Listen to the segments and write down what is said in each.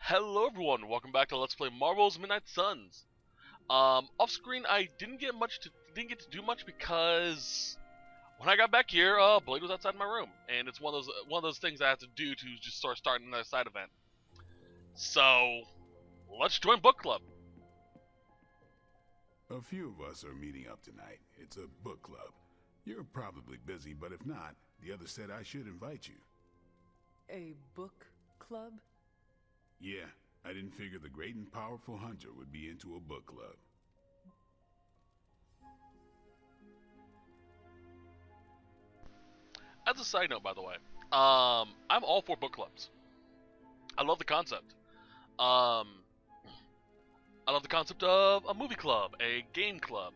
Hello everyone, welcome back to Let's Play Marvel's Midnight Suns. Off screen I didn't get to do much because when I got back here, Blade was outside my room, and it's one of those things I have to do to just start starting another side event. So let's join book club. A few of us are meeting up tonight. It's a book club. You're probably busy, but if not, the other said I should invite you. A book club? Yeah, I didn't figure the great and powerful Hunter would be into a book club. As a side note, by the way, I'm all for book clubs. I love the concept. I love the concept of a movie club, a game club,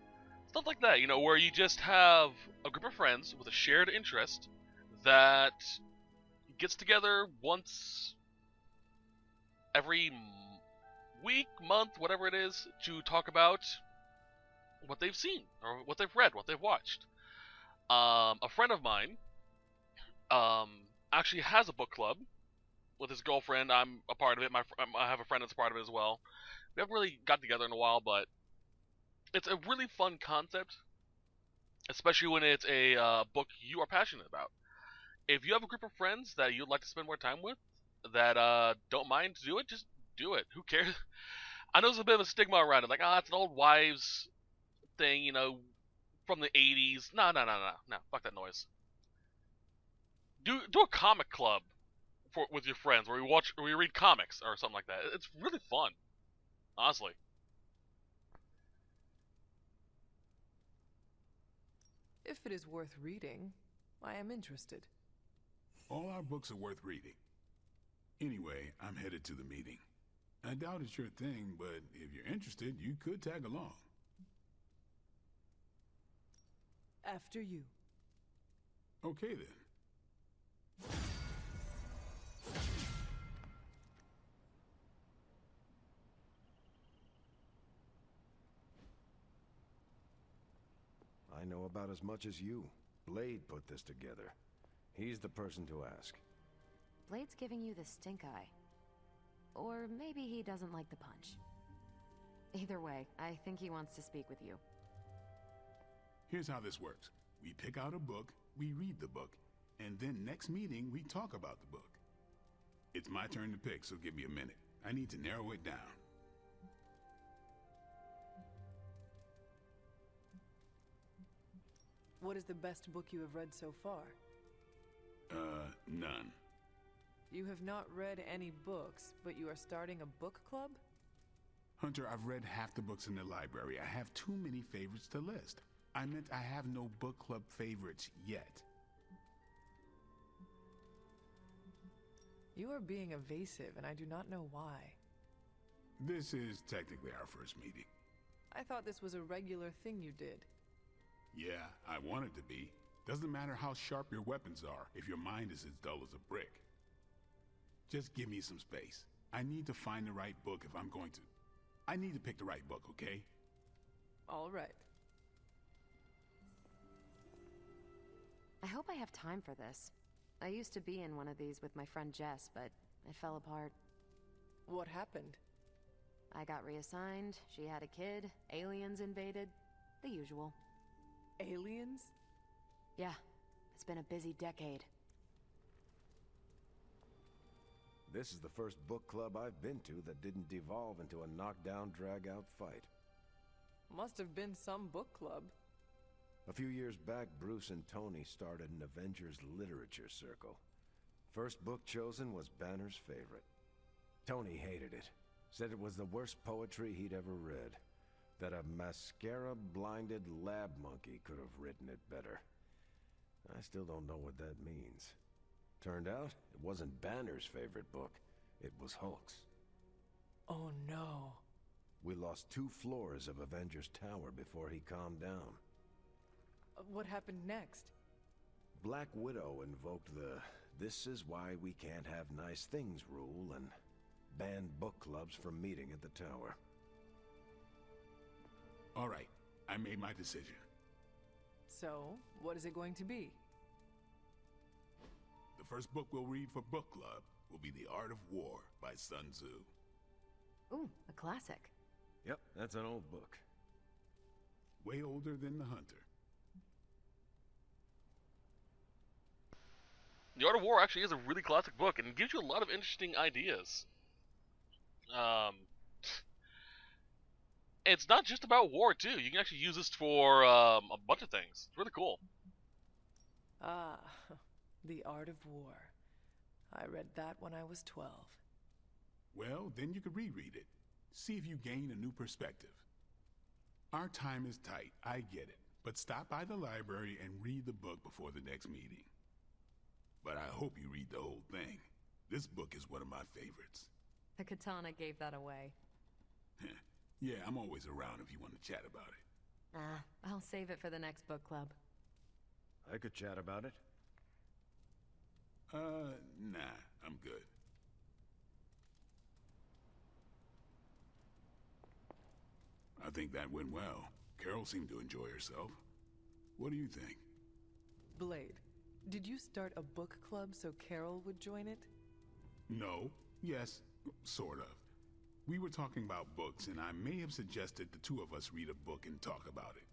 stuff like that, you know, where you just have a group of friends with a shared interest that gets together once every week, month, whatever it is, to talk about what they've seen, or what they've read, what they've watched. A friend of mine actually has a book club with his girlfriend. I'm a part of it. I have a friend that's a part of it as well. We haven't really got together in a while, but it's a really fun concept, especially when it's a book you are passionate about. If you have a group of friends that you'd like to spend more time with, that don't mind to do it, just do it. Who cares? I know there's a bit of a stigma around it, like, it's an old wives thing, you know, from the 80s. No, fuck that noise. Do a comic club with your friends, where we read comics or something like that. It's really fun, honestly. If it is worth reading, I am interested. All our books are worth reading. Anyway, I'm headed to the meeting. I doubt it's your thing, but if you're interested, you could tag along. After you. Okay then. I know about as much as you. Blade put this together. He's the person to ask. Blade's giving you the stink eye. Or maybe he doesn't like the punch. Either way, I think he wants to speak with you. Here's how this works. We pick out a book, we read the book, and then next meeting we talk about the book. It's my turn to pick, so give me a minute. I need to narrow it down. What is the best book you have read so far? None. You have not read any books, but you are starting a book club? Hunter, I've read half the books in the library. I have too many favorites to list. I meant I have no book club favorites yet. You are being evasive, and I do not know why. This is technically our first meeting. I thought this was a regular thing you did. Yeah, I want it to be. Doesn't matter how sharp your weapons are if your mind is as dull as a brick. Just give me some space. I need to find the right book if I'm going to. I need to pick the right book, okay? All right. I hope I have time for this. I used to be in one of these with my friend Jess, but it fell apart. What happened? I got reassigned, she had a kid, aliens invaded, the usual. Aliens? Yeah, it's been a busy decade. This is the first book club I've been to that didn't devolve into a knockdown, drag-out fight. Must have been some book club. A few years back, Bruce and Tony started an Avengers literature circle. First book chosen was Banner's favorite. Tony hated it. Said it was the worst poetry he'd ever read. That a mascara-blinded lab monkey could have written it better. I still don't know what that means. Turned out, it wasn't Banner's favorite book. It was Hulk's. Oh no. We lost 2 floors of Avengers Tower before he calmed down. What happened next? Black Widow invoked the "this is why we can't have nice things" rule and banned book clubs from meeting at the tower. All right, I made my decision. So, what is it going to be? The first book we'll read for book club will be The Art of War by Sun Tzu. Ooh, a classic. Yep, that's an old book. Way older than The Hunter. The Art of War actually is a really classic book and gives you a lot of interesting ideas. It's not just about war, too. You can actually use this for a bunch of things. It's really cool. Ah, The Art of War. I read that when I was 12. Well, then you could reread it. See if you gain a new perspective. Our time is tight, I get it. But stop by the library and read the book before the next meeting. But I hope you read the whole thing. This book is one of my favorites. The katana gave that away. Yeah, I'm always around if you want to chat about it. I'll save it for the next book club. I could chat about it. Nah, I'm good. I think that went well. Carol seemed to enjoy herself. What do you think? Blade, did you start a book club so Carol would join it? No. Yes, sort of. We were talking about books, and I may have suggested the two of us read a book and talk about it.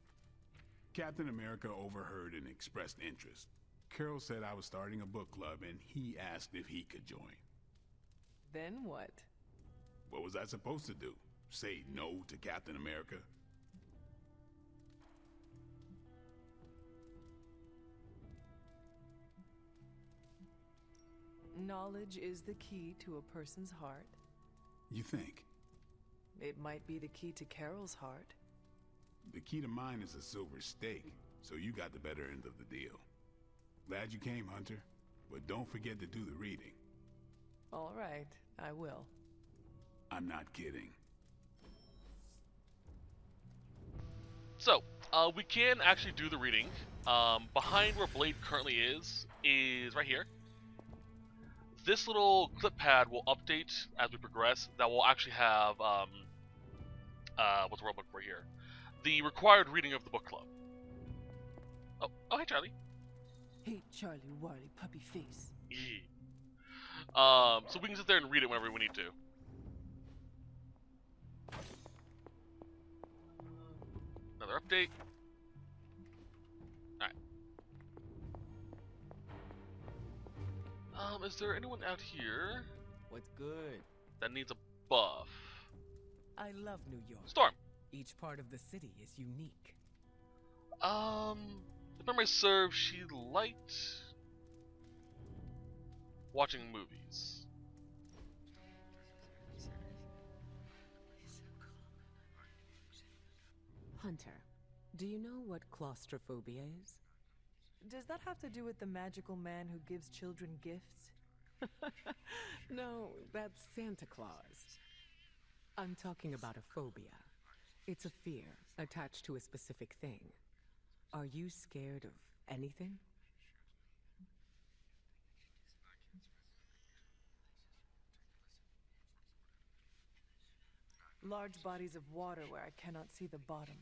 Captain America overheard and expressed interest. Carol said I was starting a book club, and he asked if he could join. Then what? What was I supposed to do? Say no to Captain America? Knowledge is the key to a person's heart. You think? It might be the key to Carol's heart. The key to mine is a silver stake, so you got the better end of the deal. Glad you came, Hunter, but don't forget to do the reading. All right, I will. I'm not kidding. So, we can actually do the reading. Behind where Blade currently is right here. This little clip pad will update as we progress. That will actually have, what's the word I'm looking for here? The required reading of the book club. Oh, hey, Charlie. Hey, Charlie Warly puppy face. Yeah. So we can sit there and read it whenever we need to. Another update. Alright. Is there anyone out here What's good? that needs a buff? I love New York. Storm. Each part of the city is unique. If memory serves, she liked watching movies. Hunter, do you know what claustrophobia is? Does that have to do with the magical man who gives children gifts? No, that's Santa Claus. I'm talking about a phobia. It's a fear attached to a specific thing. Are you scared of anything? Large bodies of water where I cannot see the bottom.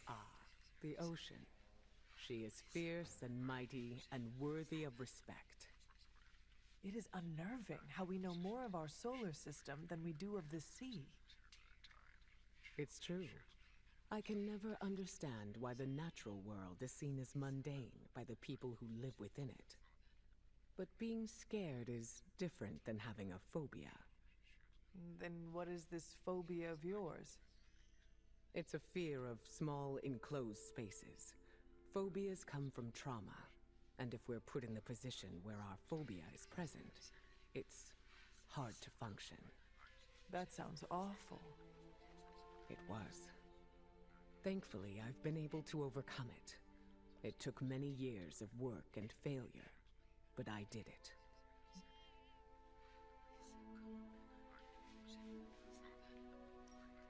Ah, the ocean. She is fierce and mighty and worthy of respect. It is unnerving how we know more of our solar system than we do of the sea. It's true. I can never understand why the natural world is seen as mundane by the people who live within it. But being scared is different than having a phobia. Then what is this phobia of yours? It's a fear of small, enclosed spaces. Phobias come from trauma, and if we're put in the position where our phobia is present, it's hard to function. That sounds awful. It was. Thankfully, I've been able to overcome it. It took many years of work and failure, but I did it.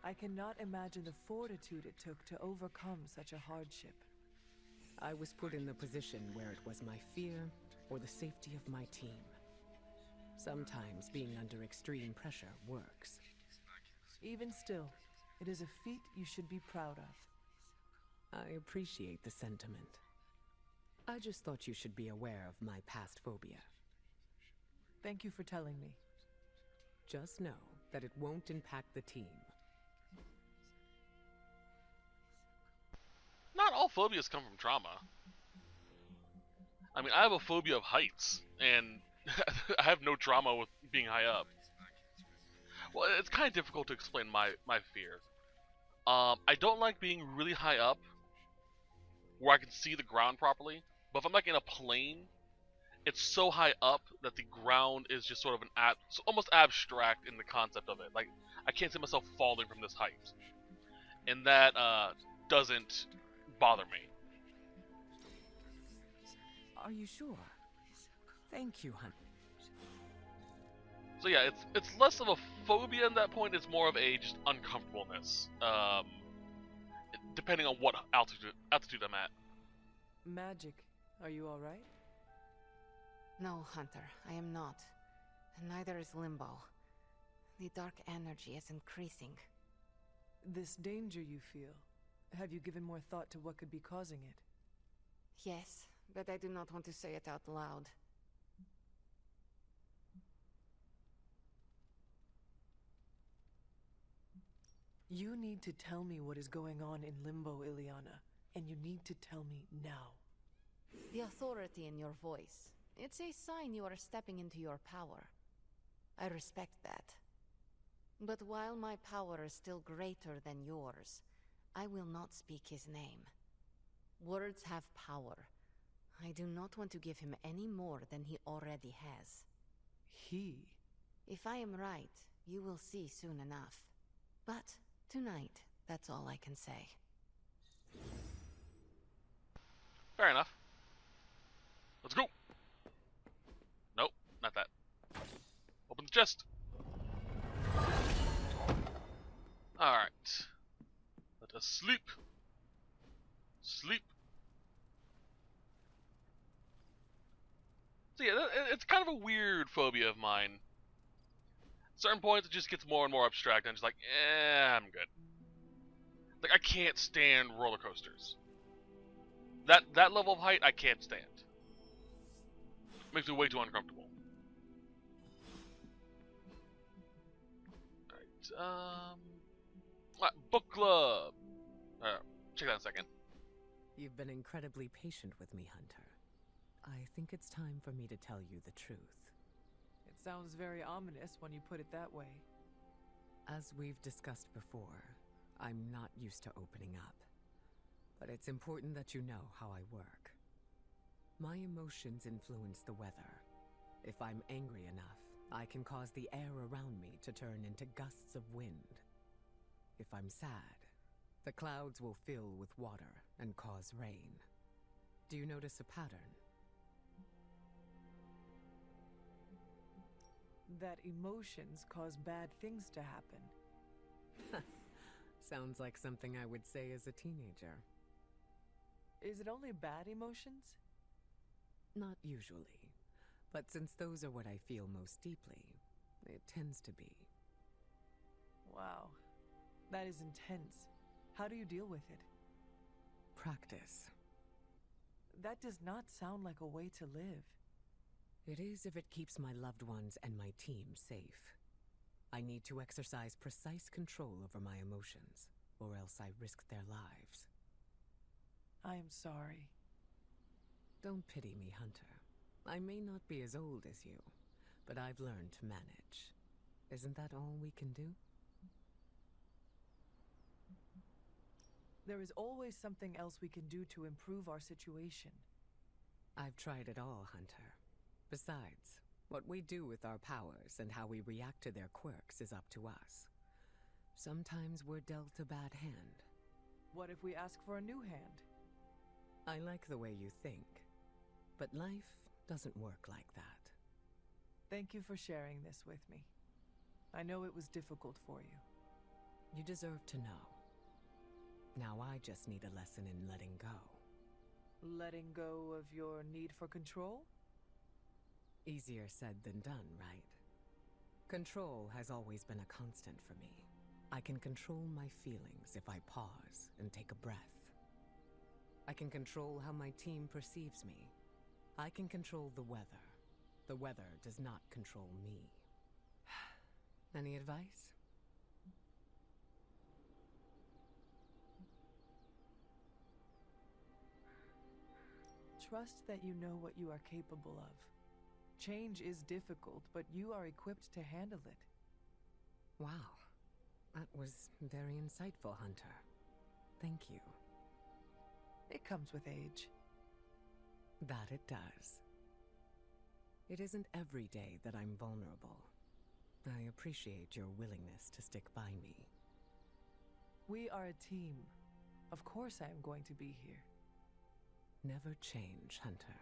I cannot imagine the fortitude it took to overcome such a hardship. I was put in the position where it was my fear or the safety of my team. Sometimes being under extreme pressure works. Even still, it is a feat you should be proud of. I appreciate the sentiment. I just thought you should be aware of my past phobia. Thank you for telling me. Just know that it won't impact the team. Not all phobias come from trauma. I mean, I have a phobia of heights, and I have no trauma with being high up. Well, it's kind of difficult to explain my fear. I don't like being really high up, where I can see the ground properly. But if I'm like in a plane, it's so high up that the ground is just sort of almost abstract in the concept of it. Like, I can't see myself falling from this height, and that doesn't bother me. Are you sure? Thank you, Hunt. So yeah, it's less of a phobia at that point. It's more of a just uncomfortableness, depending on what altitude I'm at. Magic, are you all right? No, Hunter, I am not. And neither is Limbo. The dark energy is increasing. This danger you feel, have you given more thought to what could be causing it? Yes, but I do not want to say it out loud. You need to tell me what is going on in Limbo, Ileana, and you need to tell me now. The authority in your voice. It's a sign you are stepping into your power. I respect that. But while my power is still greater than yours, I will not speak his name. Words have power. I do not want to give him any more than he already has. He? If I am right, you will see soon enough. But tonight, that's all I can say. Fair enough. Let's go. Nope, not that. Open the chest. Alright. Let us sleep. Sleep. So yeah, it's kind of a weird phobia of mine. At certain points, it just gets more and more abstract, and I'm just like, I'm good. Like, I can't stand roller coasters. That level of height, I can't stand. Makes me way too uncomfortable. Alright, book club. Check that in a second. You've been incredibly patient with me, Hunter. I think it's time for me to tell you the truth. It sounds very ominous when you put it that way. As we've discussed before, I'm not used to opening up. But it's important that you know how I work. My emotions influence the weather. If I'm angry enough, I can cause the air around me to turn into gusts of wind. If I'm sad, the clouds will fill with water and cause rain. Do you notice a pattern? That emotions cause bad things to happen. Sounds like something I would say as a teenager. Is it only bad emotions? Not usually. But since those are what I feel most deeply, it tends to be. Wow. That is intense. How do you deal with it? Practice. That does not sound like a way to live. It is if it keeps my loved ones and my team safe. I need to exercise precise control over my emotions, or else I risk their lives. I am sorry. Don't pity me, Hunter. I may not be as old as you, but I've learned to manage. Isn't that all we can do? There is always something else we can do to improve our situation. I've tried it all, Hunter. Besides, what we do with our powers and how we react to their quirks is up to us. Sometimes we're dealt a bad hand. What if we ask for a new hand? I like the way you think, but life doesn't work like that. Thank you for sharing this with me. I know it was difficult for you. You deserve to know. Now I just need a lesson in letting go. Letting go of your need for control? Easier said than done, right? Control has always been a constant for me. I can control my feelings if I pause and take a breath. I can control how my team perceives me. I can control the weather. The weather does not control me. Any advice? Trust that you know what you are capable of. Change is difficult, but you are equipped to handle it. Wow. That was very insightful, Hunter. Thank you. It comes with age. That it does. It isn't every day that I'm vulnerable. I appreciate your willingness to stick by me. We are a team. Of course I am going to be here. Never change, Hunter.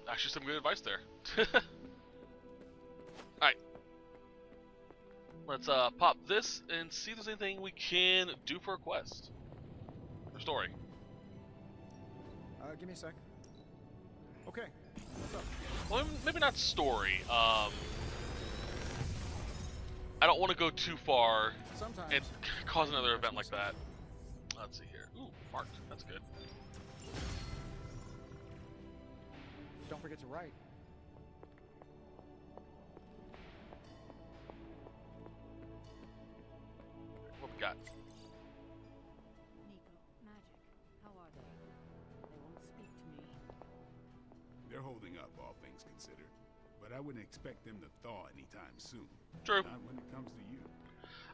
Actually, some good advice there. Alright. Let's pop this and see if there's anything we can do for a quest. Or story. Give me a sec. Okay, what's up? Well, maybe not story. I don't want to go too far Sometimes and cause another event like that. Let's see here. Ooh, marked. That's good. don't forget to write. What we got? Nico, Magic, how are they? They won't speak to me. They're holding up, all things considered. But I wouldn't expect them to thaw anytime soon. True. Not when it comes to you.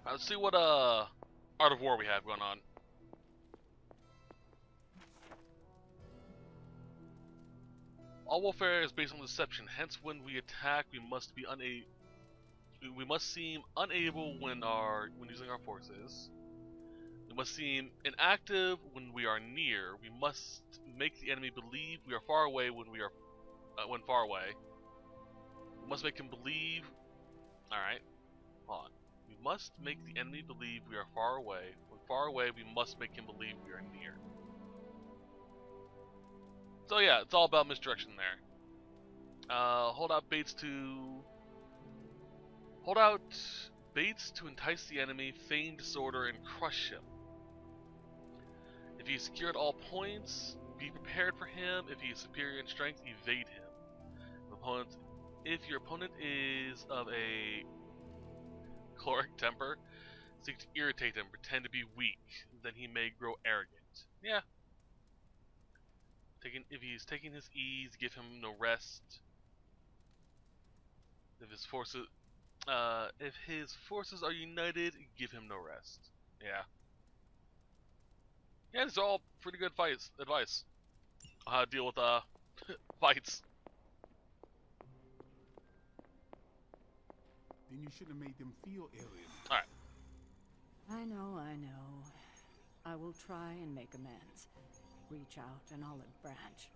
Alright, let's see what Art of War we have going on. All warfare is based on deception. Hence, when we attack, we must seem unable when using our forces. We must seem inactive when we are near. We must make the enemy believe we are far away when far away. We must make him believe. All right, hold on. We must make the enemy believe we are far away. When far away, we must make him believe we are near. So yeah, it's all about misdirection there. Hold out baits to entice the enemy, feign disorder, and crush him. If he is secure at all points, be prepared for him. If he is superior in strength, evade him. If your opponent is of a choleric temper, seek to irritate him, pretend to be weak, then he may grow arrogant. Yeah. If he's taking his ease, give him no rest. If his forces are united, give him no rest. Yeah. Yeah, these are all pretty good advice on how to deal with fights. Then you shouldn't have made them feel alien. Alright. I know. I will try and make amends. Reach out an olive branch.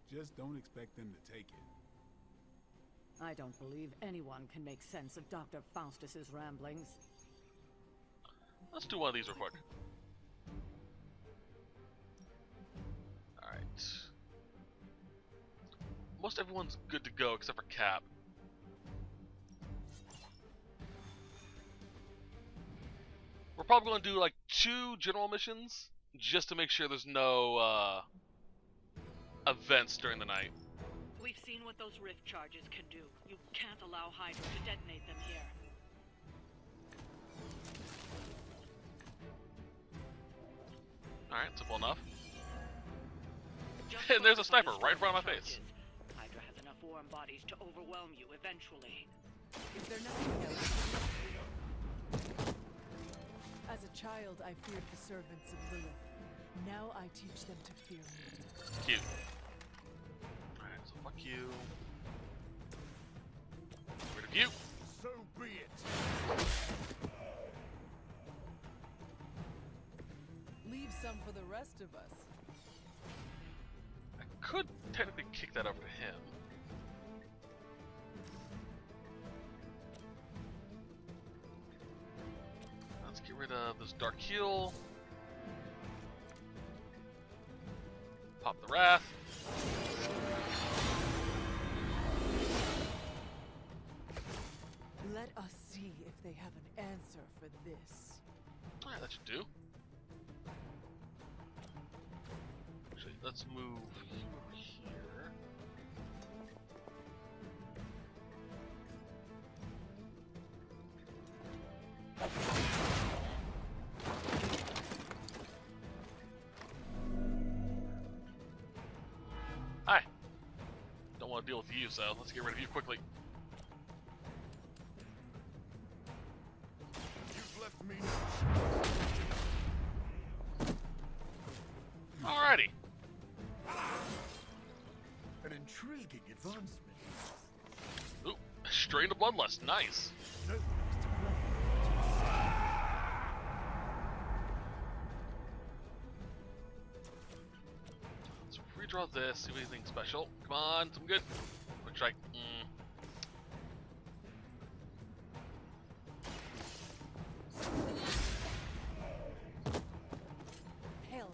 Just don't expect them to take it. I don't believe anyone can make sense of Dr. Faustus's ramblings. Let's do one of these real quick. Alright. Most everyone's good to go except for Cap. We're probably going to do like 2 general missions just to make sure there's no events during the night. We've seen what those rift charges can do. You can't allow Hydra to detonate them here. Alright, simple enough. Just And there's a focus on sniper right in front of my destroying face. charges. Hydra has enough warm bodies to overwhelm you eventually. Is there nothing else? As a child, I feared the servants of Lilith. Now I teach them to fear me. Cute. Alright, so fuck you. Get rid of you. So be it. Leave some for the rest of us. I could technically kick that over to him. Let's get rid of this Dark Heal. Pop the Wrath. Let us see if they have an answer for this. Alright, that should do. Actually, let's move over here. Hi. Don't want to deal with you, so let's get rid of you quickly. You've left me Alrighty. an intriguing advancement. Ooh, straight into Bloodlust. Nice. No one Let's redraw this, see if anything special. Come on, some good. Quick strike. Hell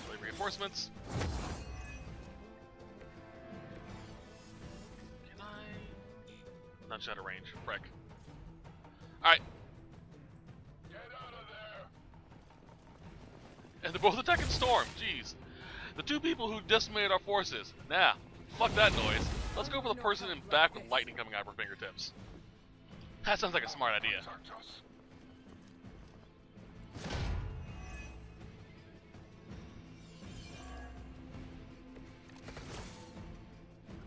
Play reinforcements. Can I? Not out of range. Frick. Alright. Get out of there! And they're both attacking Storm. Jeez. The two people who decimated our forces. Nah. Fuck that noise. Let's go for the person in back with lightning coming out of her fingertips. That sounds like a smart idea. So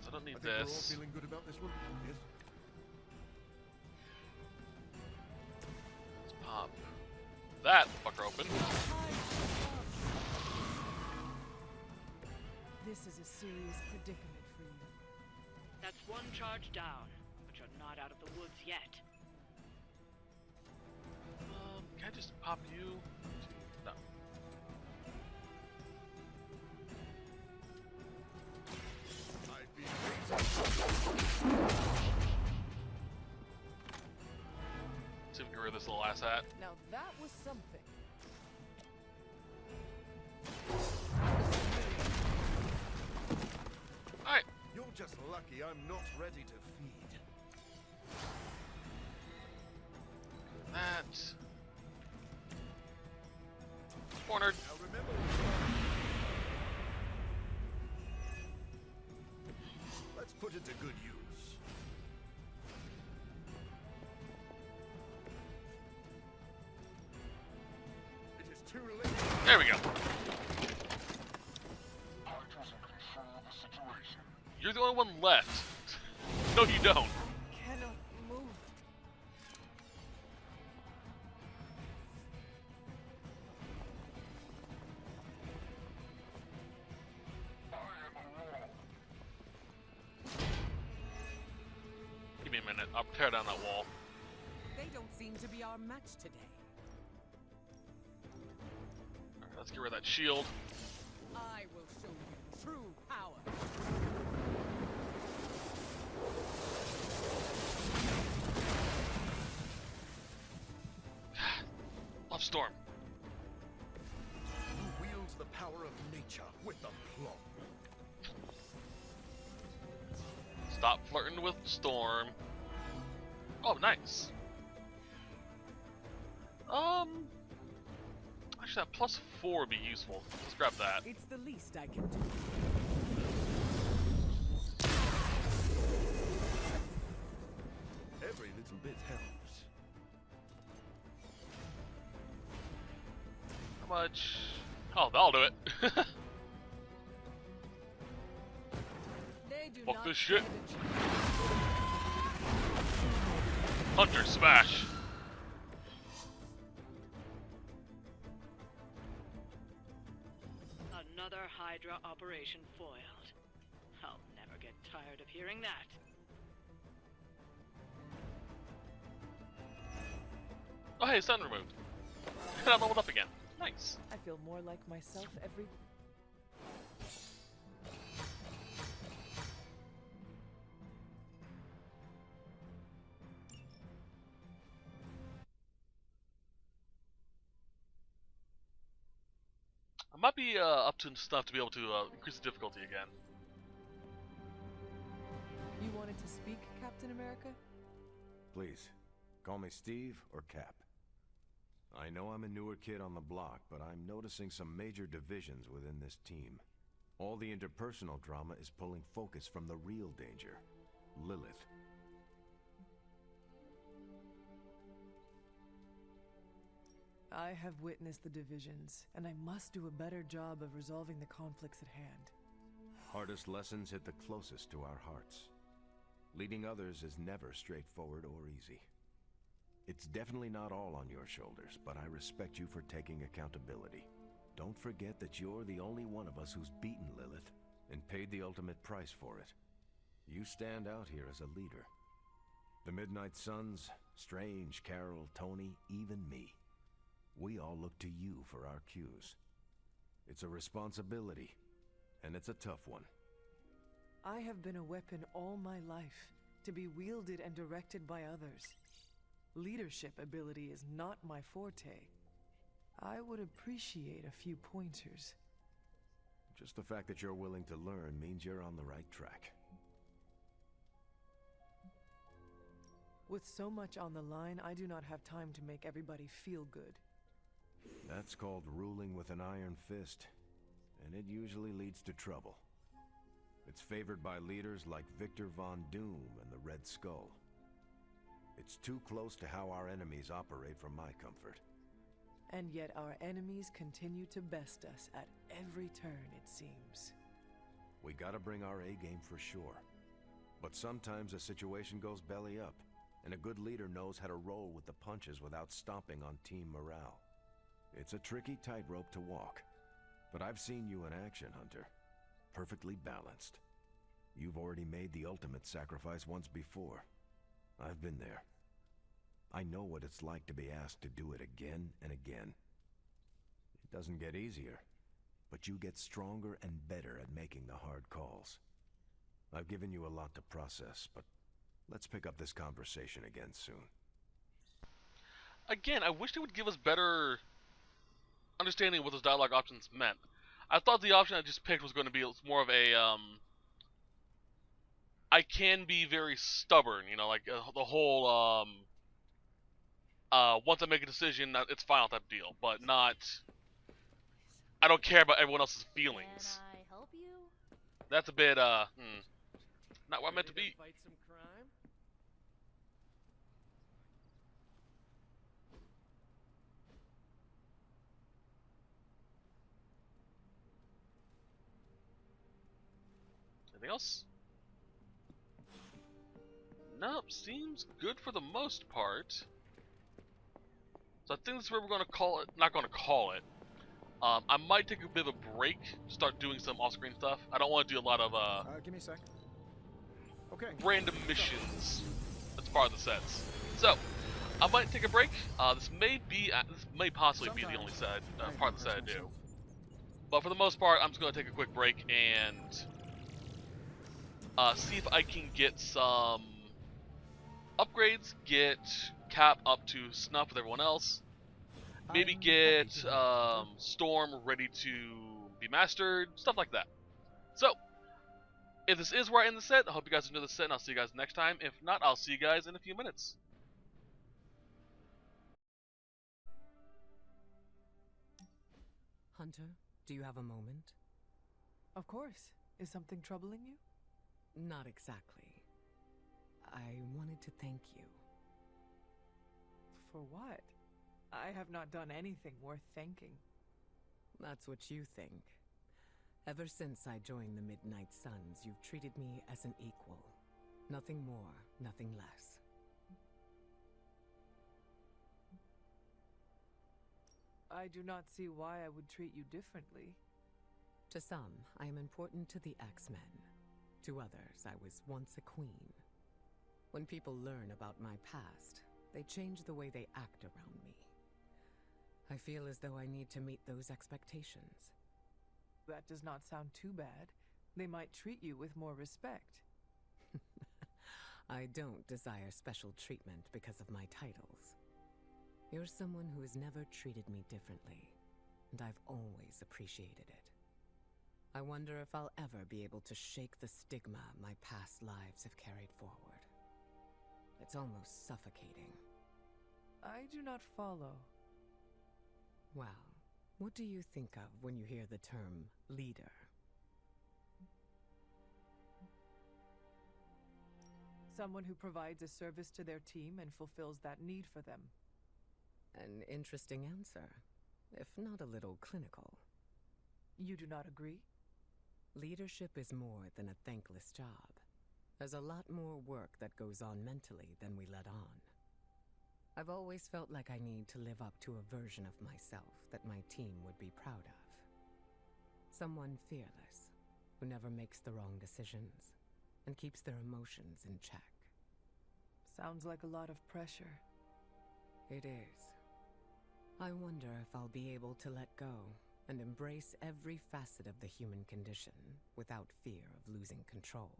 I don't need I think we're all this. feeling good about this one. Yes. Let's pop that fucker open. This is a serious predicament for you. That's one charge down, but you're not out of the woods yet. Can I just pop you? No. I've been waiting. See if we can get rid of this little ass hat. Now that was something. Alright. You're just lucky I'm not ready to feed. That. Cornered. Now remember, let's put it to good use. It is too late. There we go. You're the only one left. No, you don't. Cannot move. Give me a minute. I'll tear down that wall. They don't seem to be our match today. Alright, let's get rid of that shield. I will show you true power. Love Storm. Who wields the power of nature with aplomb? Stop flirting with Storm. Oh, nice. Actually, that +4 would be useful. Let's grab that. It's the least I can do. Every little bit helps. How much? Oh, that'll do it. They do Fuck not this shit. stand a chance. Hunter smash. Another Hydra operation foiled. I'll never get tired of hearing that. Oh, hey, sun removed. And I'm leveled up again. Nice. I feel more like myself every. I might be up to stuff to be able to increase the difficulty again. You wanted to speak, Captain America? Please, Call me Steve or Cap. I know I'm a newer kid on the block, but I'm noticing some major divisions within this team. All the interpersonal drama is pulling focus from the real danger, Lilith. I have witnessed the divisions, and I must do a better job of resolving the conflicts at hand. Hardest lessons hit the closest to our hearts. Leading others is never straightforward or easy. It's definitely not all on your shoulders, but I respect you for taking accountability. Don't forget that you're the only one of us who's beaten Lilith and paid the ultimate price for it. You stand out here as a leader. The Midnight Suns, Strange, Carol, Tony, even me. We all look to you for our cues. It's a responsibility, and it's a tough one. I have been a weapon all my life, to be wielded and directed by others. Leadership ability is not my forte. I would appreciate a few pointers. Just the fact that you're willing to learn means you're on the right track. With so much on the line, I do not have time to make everybody feel good. That's called ruling with an iron fist, and it usually leads to trouble. It's favored by leaders like Victor Von Doom and the Red Skull. It's too close to how our enemies operate for my comfort. And yet our enemies continue to best us at every turn, it seems. We gotta bring our A-game for sure. But sometimes a situation goes belly up, and a good leader knows how to roll with the punches without stomping on team morale. It's a tricky tightrope to walk, but I've seen you in action, Hunter. Perfectly balanced. You've already made the ultimate sacrifice once before. I've been there. I know what it's like to be asked to do it again and again. It doesn't get easier, but you get stronger and better at making the hard calls. I've given you a lot to process, but let's pick up this conversation again soon. Again, I wish they would give us better understanding of what those dialogue options meant. I thought the option I just picked was going to be more of a, I can be very stubborn, you know, like the whole, once I make a decision, it's final type deal, but not, I don't care about everyone else's feelings. Can I help you? That's a bit, not what I meant to be. Fight some crime? Anything else? Nope, seems good for the most part. So I think this is where we're going to call it. Not going to call it. I might take a bit of a break, start doing some off-screen stuff. I don't want to do a lot of Give me a sec. Okay. random missions as part of the sets. So I might take a break. This may possibly be the only set part of the set I do. But for the most part, I'm just going to take a quick break and see if I can get some upgrades, get Cap up to snuff with everyone else, maybe get Storm ready to be mastered, stuff like that. So, if this is where I end the set, I hope you guys enjoy the set, and I'll see you guys next time. If not, I'll see you guys in a few minutes. Hunter, do you have a moment? Of course. Is something troubling you? Not exactly. I wanted to thank you. For what? I have not done anything worth thanking. That's what you think. Ever since I joined the Midnight Suns, you've treated me as an equal. Nothing more, nothing less. I do not see why I would treat you differently. To some, I am important to the X-Men. To others, I was once a queen. When people learn about my past, they change the way they act around me. I feel as though I need to meet those expectations. That does not sound too bad. They might treat you with more respect. I don't desire special treatment because of my titles. You're someone who has never treated me differently, and I've always appreciated it. I wonder if I'll ever be able to shake the stigma my past lives have carried forward. It's almost suffocating. I do not follow. Well, what do you think of when you hear the term leader? Someone who provides a service to their team and fulfills that need for them. An interesting answer, if not a little clinical. You do not agree? Leadership is more than a thankless job. There's a lot more work that goes on mentally than we let on. I've always felt like I need to live up to a version of myself that my team would be proud of. Someone fearless, who never makes the wrong decisions, and keeps their emotions in check. Sounds like a lot of pressure. It is. I wonder if I'll be able to let go and embrace every facet of the human condition without fear of losing control.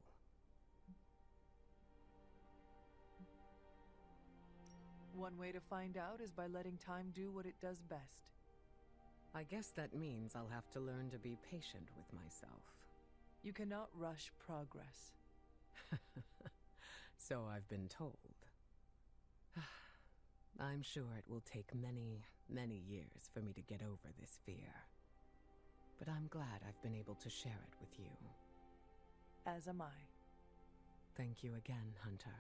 One way to find out is by letting time do what it does best. I guess that means I'll have to learn to be patient with myself. You cannot rush progress. So I've been told. I'm sure it will take many, many years for me to get over this fear. But I'm glad I've been able to share it with you. As am I. Thank you again, Hunter.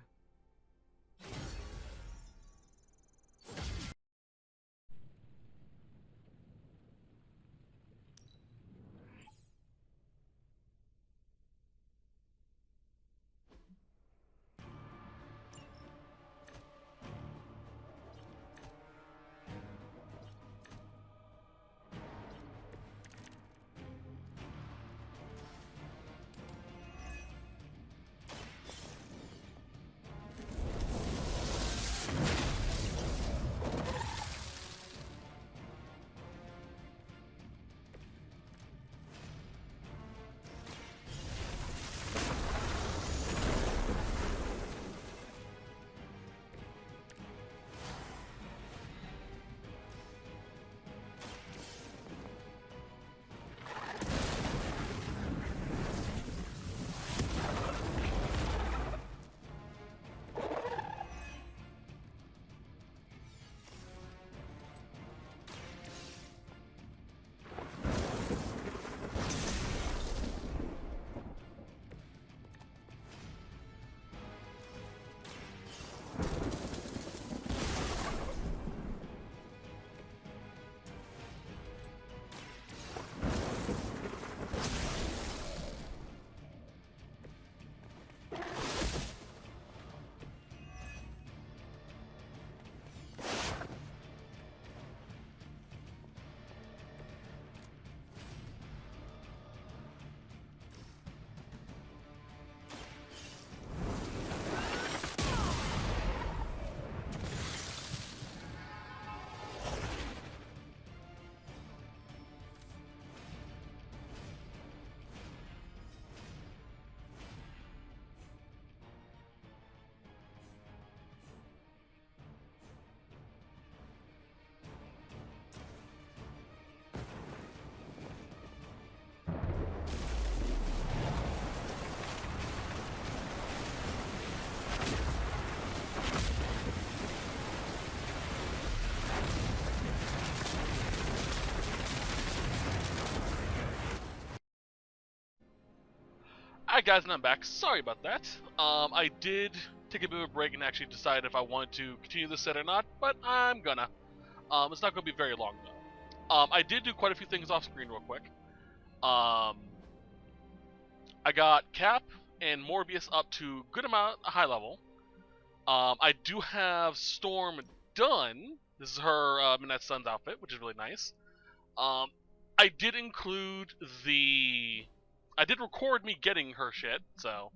Alright guys, and I'm back. Sorry about that. I did take a bit of a break and actually decide if I wanted to continue this set or not, but I'm gonna. It's not gonna be very long though. I did do quite a few things off screen real quick. I got Cap and Morbius up to good amount, a high level. I do have Storm done. This is her Midnight Suns outfit, which is really nice. I did include I did record me getting her shit, so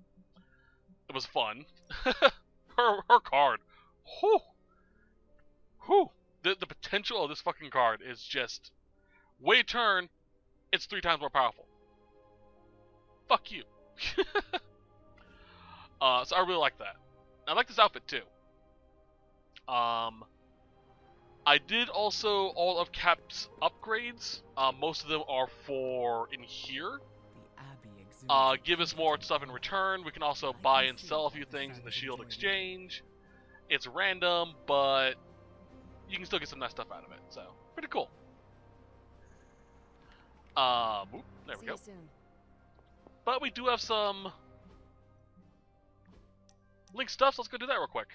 it was fun. her card. Whew. Whew. The potential of this fucking card is just wait turn, it's 3 times more powerful. Fuck you. So I really like that. I like this outfit too. I did also all of Cap's upgrades. Most of them are for in here. Give us more stuff in return. We can also buy and sell a few things in the Shield exchange. It's random, but you can still get some nice stuff out of it. So, pretty cool. Whoop, there we go. See you soon. But we do have some link stuff, so let's go do that real quick.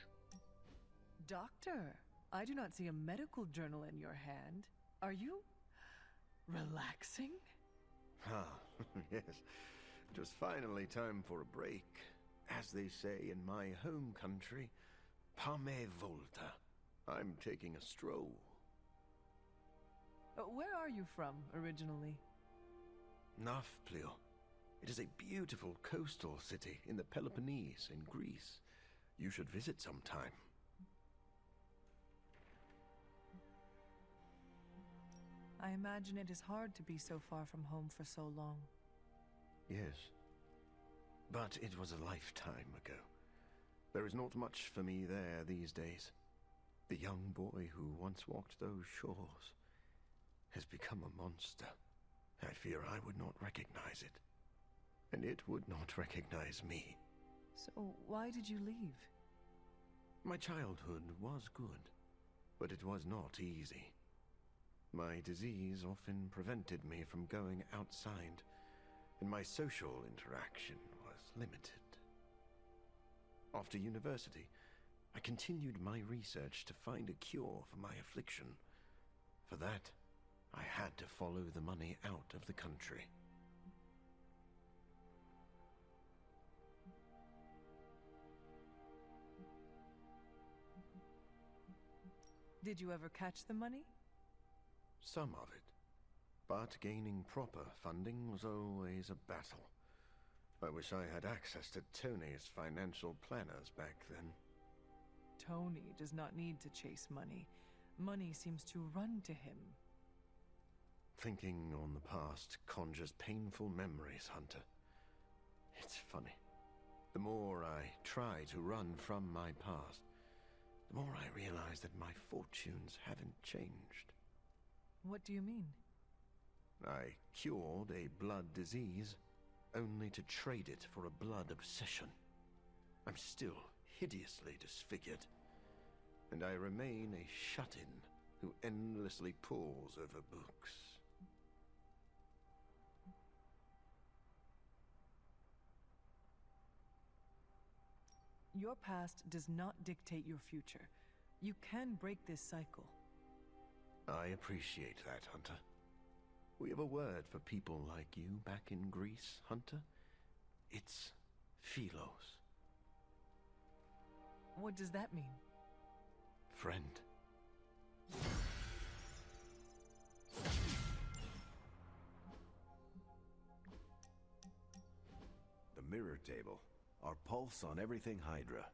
Doctor, I do not see a medical journal in your hand. Are you relaxing? Ah, yes. It was finally time for a break. As they say in my home country, Pame Volta. I'm taking a stroll. Where are you from, originally? Nafplio. It is a beautiful coastal city in the Peloponnese in Greece. You should visit sometime. I imagine it is hard to be so far from home for so long. Yes. But it was a lifetime ago. There is not much for me there these days. The young boy who once walked those shores has become a monster. I fear I would not recognize it. And it would not recognize me. So why did you leave? My childhood was good, but it was not easy. My disease often prevented me from going outside, and my social interaction was limited. After university, I continued my research to find a cure for my affliction. For that, I had to follow the money out of the country. Did you ever catch the money? Some of it. But gaining proper funding was always a battle. I wish I had access to Tony's financial planners back then. Tony does not need to chase money. Money seems to run to him. Thinking on the past conjures painful memories, Hunter. It's funny. The more I try to run from my past, the more I realize that my fortunes haven't changed. What do you mean? I cured a blood disease, only to trade it for a blood obsession. I'm still hideously disfigured, and I remain a shut-in who endlessly pores over books. Your past does not dictate your future. You can break this cycle. I appreciate that, Hunter. We have a word for people like you back in Greece, Hunter. It's Philos. What does that mean? Friend. The mirror table, our pulse on everything Hydra,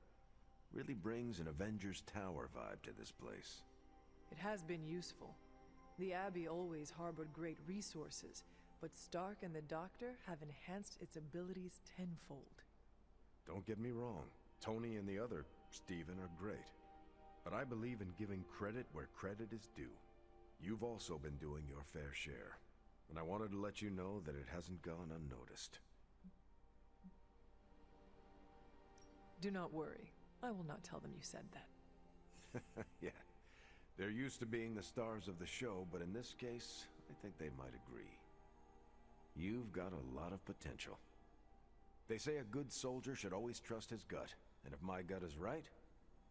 really brings an Avengers Tower vibe to this place. It has been useful. The Abbey always harbored great resources, but Stark and the Doctor have enhanced its abilities tenfold. Don't get me wrong, Tony and the other Steven are great. But I believe in giving credit where credit is due. You've also been doing your fair share, and I wanted to let you know that it hasn't gone unnoticed. Do not worry. I will not tell them you said that. Yeah. They're used to being the stars of the show, but in this case, I think they might agree. You've got a lot of potential. They say a good soldier should always trust his gut, and if my gut is right,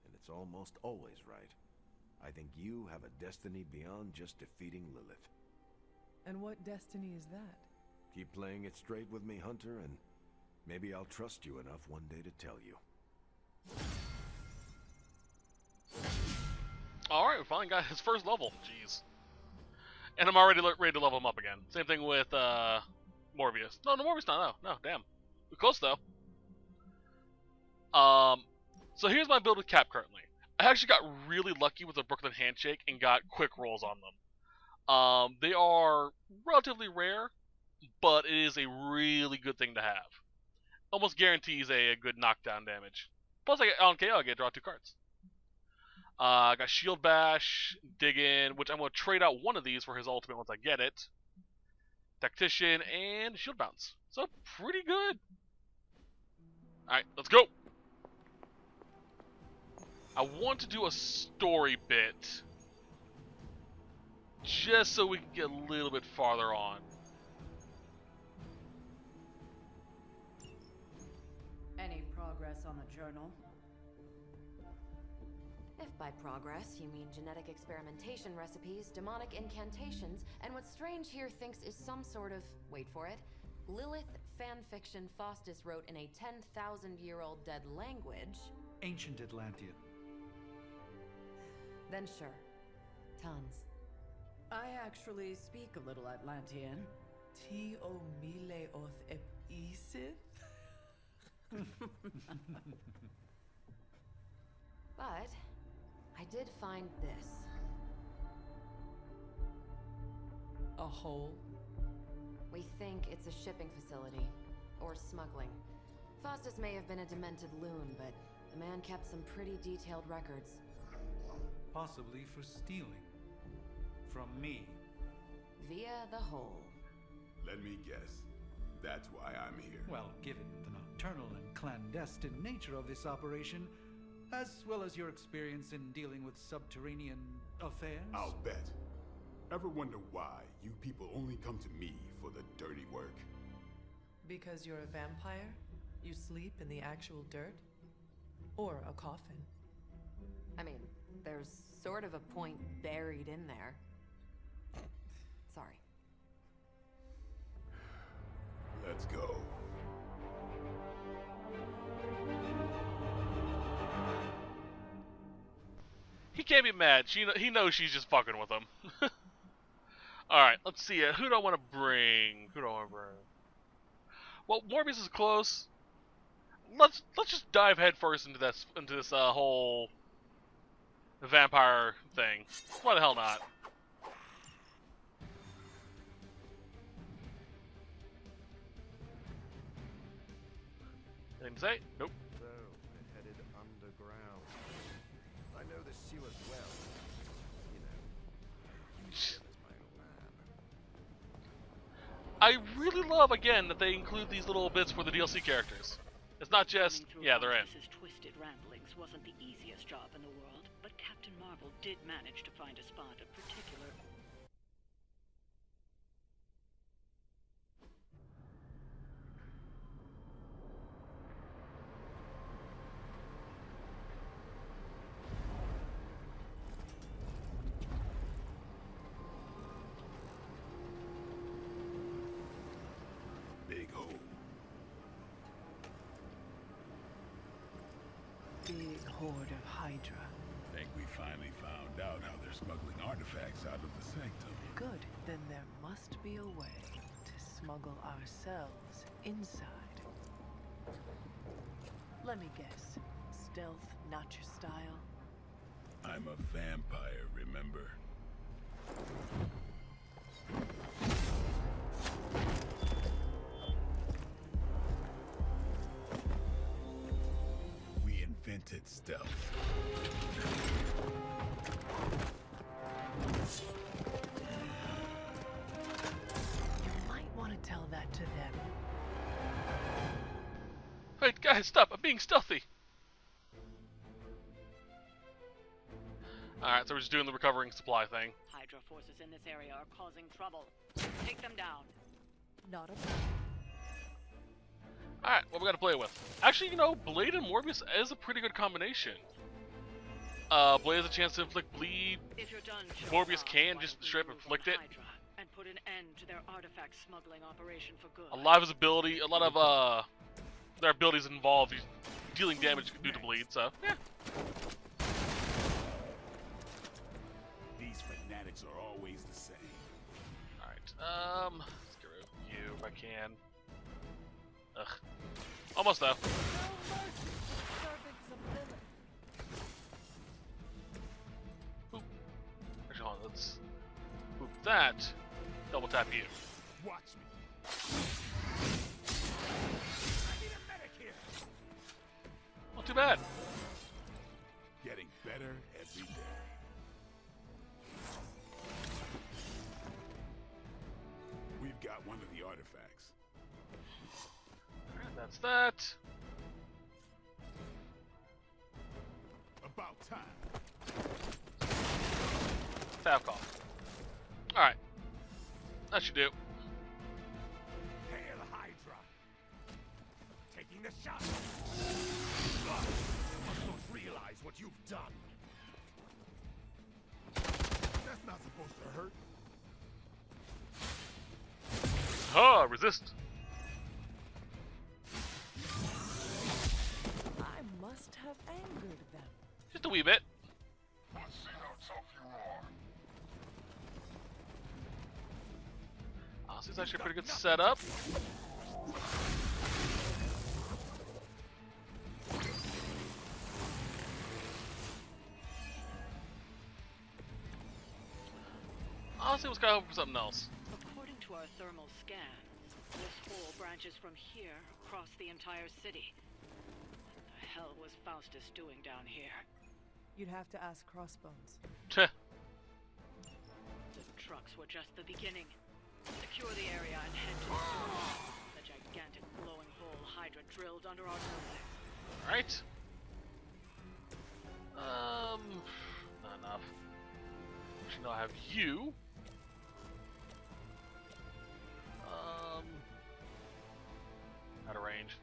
and it's almost always right, I think you have a destiny beyond just defeating Lilith. And what destiny is that? Keep playing it straight with me, Hunter, and maybe I'll trust you enough one day to tell you. Alright, we finally got his first level. Jeez. And I'm already ready to level him up again. Same thing with Morbius. No, Morbius not. No, damn. We're close though. So here's my build with Cap currently. I actually got really lucky with the Brooklyn Handshake and got quick rolls on them. They are relatively rare, but it is a really good thing to have. Almost guarantees a good knockdown damage. Plus, on KO, I get to draw 2 cards. I got Shield Bash, Dig In, which I'm going to trade out one of these for his ultimate once I get it. Tactician, and Shield Bounce. So, pretty good. Alright, let's go. I want to do a story bit just so we can get a little bit farther on. Any progress on the journal? If by progress you mean genetic experimentation recipes, demonic incantations, and what Strange here thinks is some sort of, wait for it, Lilith fanfiction Faustus wrote in a 10,000-year-old dead language... Ancient Atlantean. Then sure. Tons. I actually speak a little Atlantean. Ti o mile oth ep isith? But I did find this. A hole? We think it's a shipping facility. Or smuggling. Faustus may have been a demented loon, but the man kept some pretty detailed records. Possibly for stealing. From me. Via the hole. Let me guess. That's why I'm here. Well, given the nocturnal and clandestine nature of this operation, as well as your experience in dealing with subterranean affairs... I'll bet. Ever wonder why you people only come to me for the dirty work? Because you're a vampire? You sleep in the actual dirt? Or a coffin? I mean, there's sort of a point buried in there. Sorry. Let's go. He can't be mad. He knows she's just fucking with him. Alright, let's see. Who do I want to bring? Well, Morbius is close. Let's just dive headfirst into this whole vampire thing. Why the hell not? Anything to say? Nope. So, we're headed underground. I know the sewers well. You know, use them as my own man. I really love, again, that they include these little bits for the DLC characters. It's not just, yeah, they're in. His twisted ramblings wasn't the easiest job in the world, but Captain Marvel did manage to find a spot of particular... Big hole. Big horde of Hydra. Think we finally found out how they're smuggling artifacts out of the sanctum. Good. Then there must be a way to smuggle ourselves inside. Let me guess. Stealth, not your style? I'm a vampire, remember? We invented stealth. You might want to tell that to them. Wait, guys, stop! I'm being stealthy! Alright, so we're just doing the recovering supply thing. Hydra forces in this area are causing trouble. Take them down. Not a Alright, what we got to play with? Actually, you know, Blade and Morbius is a pretty good combination. Blade has a chance to inflict bleed. If you're done, Morbius can just straight up inflict it. Hydra and put an end to their artifact smuggling operation for good. A lot of his ability, a lot of their abilities involve dealing damage due to bleed, so yeah. These fanatics are always the same. Alright, let's get rid of you if I can. Ugh. Almost though. Boop. Actually, hold on, let's boop that. Double tap you. Watch me. I need a medic here. Not too bad. Getting better every day. We've got one of the artifacts. Alright, that's that. About time. Tap call. Alright. That should do. Hail Hydra! Taking the shot! You must not realize what you've done. That's not supposed to hurt. Ha! Resist! I must have angered them. Just a wee bit. Let's see how tough you are. Honestly, it's actually a pretty good setup. Honestly, I was kind of hoping for something else. According to our thermal scan, this hole branches from here across the entire city. What the hell was Faustus doing down here? You'd have to ask Crossbones. Tch. The trucks were just the beginning. Secure the area and head to the source. The gigantic glowing hole Hydra drilled under our building. Alright. Not enough. Actually, no, I have you. Out of range.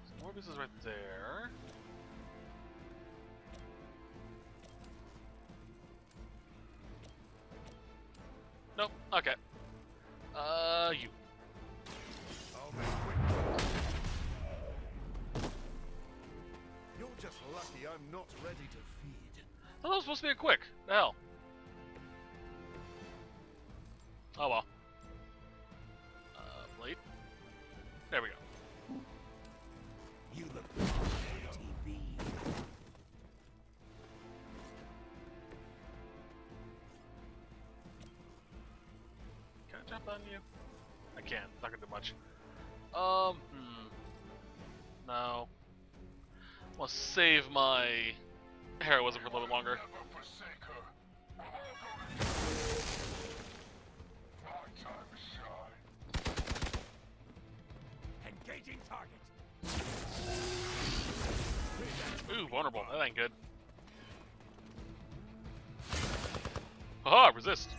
So Morbius is right there. Nope. Okay. You. I'll make quick. You're just lucky I'm not ready to feed. I thought it was supposed to be a quick. The hell. Oh well. Blade. There we go. You look good on TV. Can I jump on you? I can't. Not gonna do much. No. I want to save my heroism for a little bit longer. Engaging target. Ooh, vulnerable. That ain't good. Haha, resist.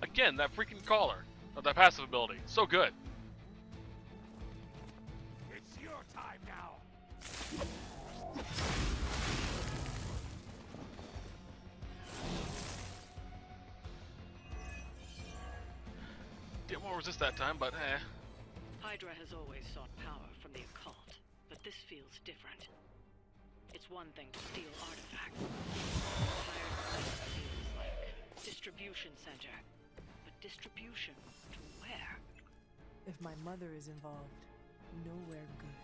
Again, that freaking collar. Of that passive ability. So good. It's your time now. Didn't want to resist that time, but eh. Hydra has always sought power from the occult, but this feels different. It's one thing to steal artifacts. Entire place feels like distribution center. But distribution to where? If my mother is involved, nowhere good.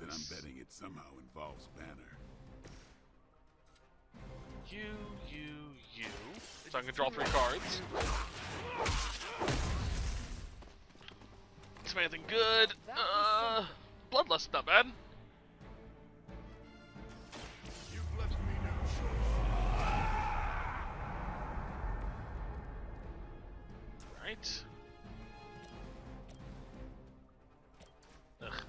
Then I'm betting it somehow involves Banner. You. So I'm gonna draw 3 cards. Is anything good? Bloodlust, not bad. You've left me no choice. Right. Ugh.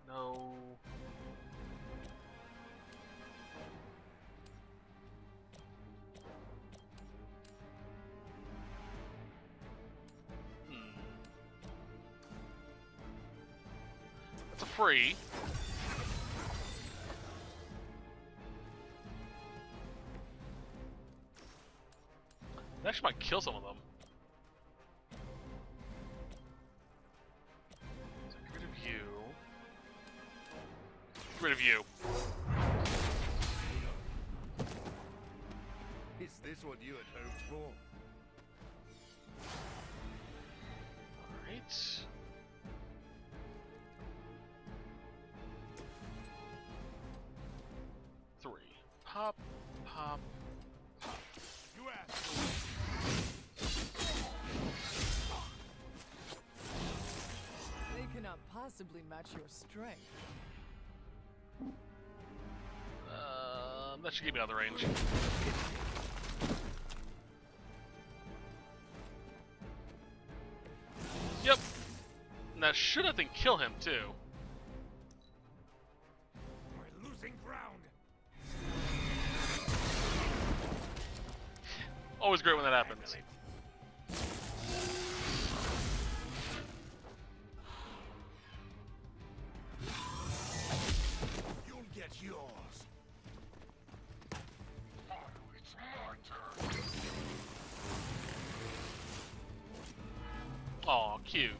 No. That's a free. That actually might kill some of them. So get rid of you. Get rid of you. Is this what you had hoped for? Alright. Three. Pop, pop, pop. You asked. They cannot possibly match your strength. That should give me another range. Yep. And that should, I think, kill him too. Always great when that happens. You'll get yours. It's my turn. Aw, cute.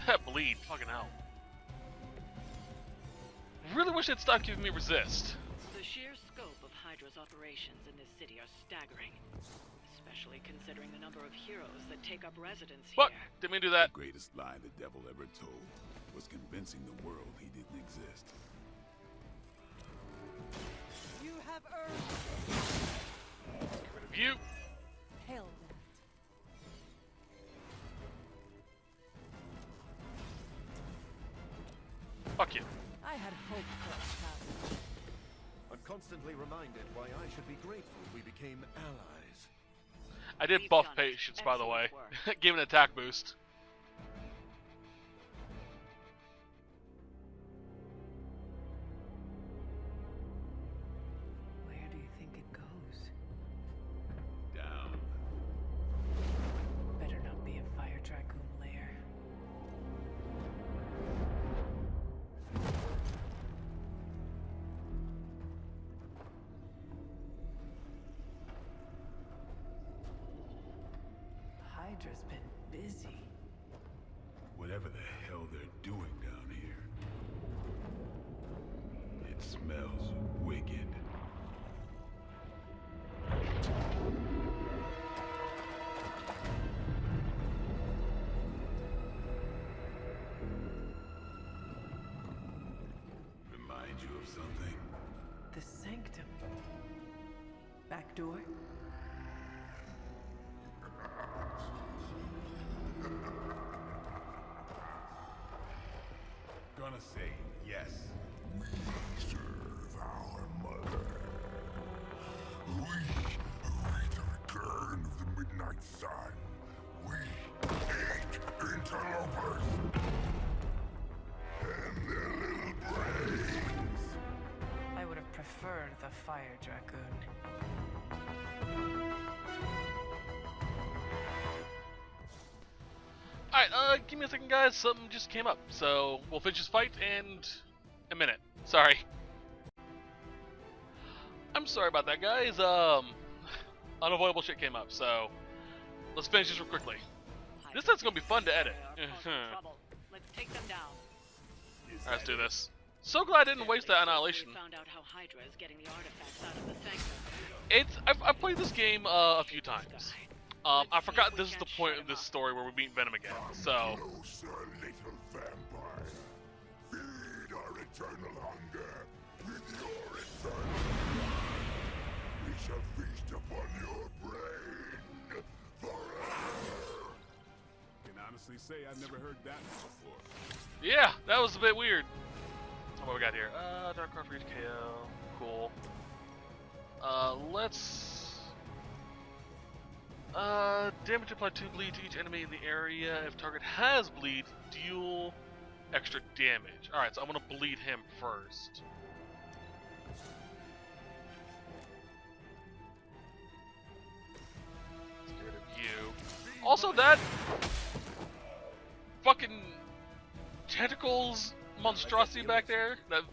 That bleed, fucking hell. Really wish they'd stop giving me resist. The sheer scope of Hydra's operations in this city are staggering, especially considering the number of heroes that take up residence What? here. Didn't mean to do that. The greatest lie the devil ever told was convincing the world he didn't exist. You have earned. Get rid of you. Hell that. Fuck you. I had hoped for a challenge. I'm constantly reminded why I should be grateful we became allies. I did We've buff done it. patience, by the way. Excellent Gave an attack boost. Where do you think it goes? Down. Better not be a fire dragoon lair. Hydra's been busy. Whatever the hell they're doing down here. It smells wicked. Remind you of something? The sanctum. Back door? Gonna say yes. We serve our mother. We await the return of the midnight sun. We hate interlopers and their little brains. I would have preferred the fire dragoon. Alright, give me a second, guys. Something just came up. So, we'll finish this fight in a minute. Sorry. I'm sorry about that, guys. Unavoidable shit came up, so let's finish this real quickly. This is gonna be fun to edit. Let's take them down. Alright, let's do this. So glad I didn't waste that annihilation. We found out how Hydra is getting the artifacts out of the sanctum. I've played this game a few times. I forgot this is the point of this story where we meet Venom again. So. Closer, little vampire. Feed our eternal hunger with your eternal blood. We shall feast upon your brain forever. Can honestly say I've never heard that before. Yeah, that was a bit weird. What we got here? Dark Card for each KO. Cool. Let's. Damage applied 2 bleed to each enemy in the area. If target has bleed, deal extra damage. Alright, so I'm gonna bleed him first. Let's get rid of you. Also, that fucking tentacles monstrosity back there, that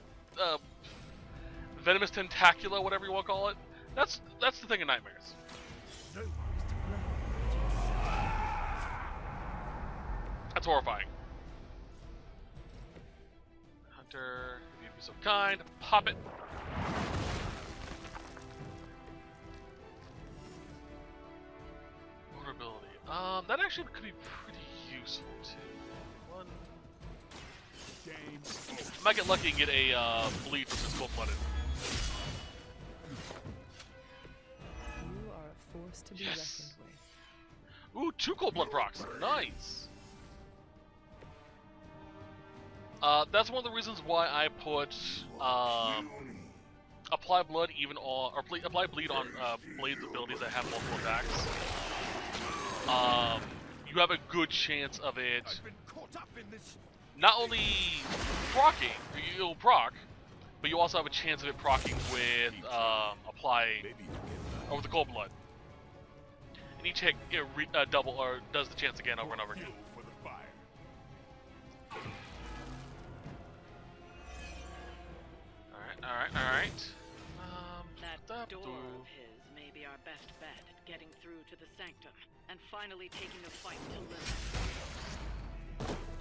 venomous tentacula, whatever you want to call it, that's the thing of nightmares. That's horrifying. Hunter, if you'd be so kind, pop it. Vulnerability. That actually could be pretty useful too. One. I might get lucky and get a bleed from this cold-blooded. You are a force to be reckoned with. Ooh, 2 cold blood procs. Nice. That's one of the reasons why I put apply blood even on, or apply bleed on Blade's abilities that have multiple attacks. You have a good chance of it not only proccing, you'll proc, but you also have a chance of it proccing with apply or with the cold blood. And each hit double or does the chance again over and over again. Fuel for the fire. All right. That door of his may be our best bet at getting through to the sanctum and finally taking the fight to Lilith.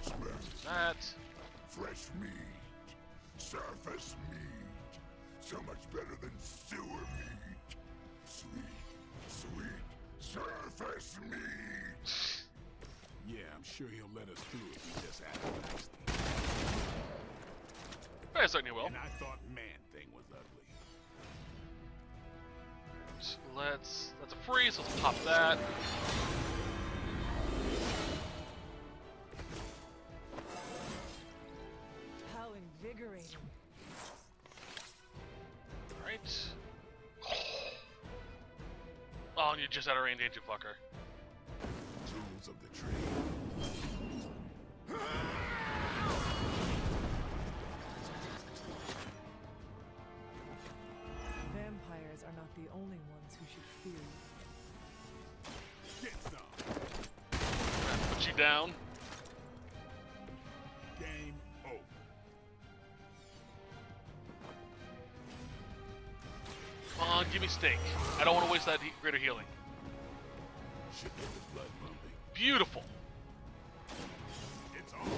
Smells That. fresh meat, surface meat, so much better than sewer meat. Sweet surface meat. Yeah, I'm sure he'll let us through if we just act nicely. I certainly will. And I thought Man-Thing was ugly. That's a freeze, let's pop that. How invigorating. Alright. Oh, and you're just out of range, ain't you, fucker? Tools of the trade. Vampires are not the only ones who should fear you. Get some. Put you down. Game over. Come on, give me stink. I don't want to waste that greater healing. Should get the blood pumping. Beautiful. It's on.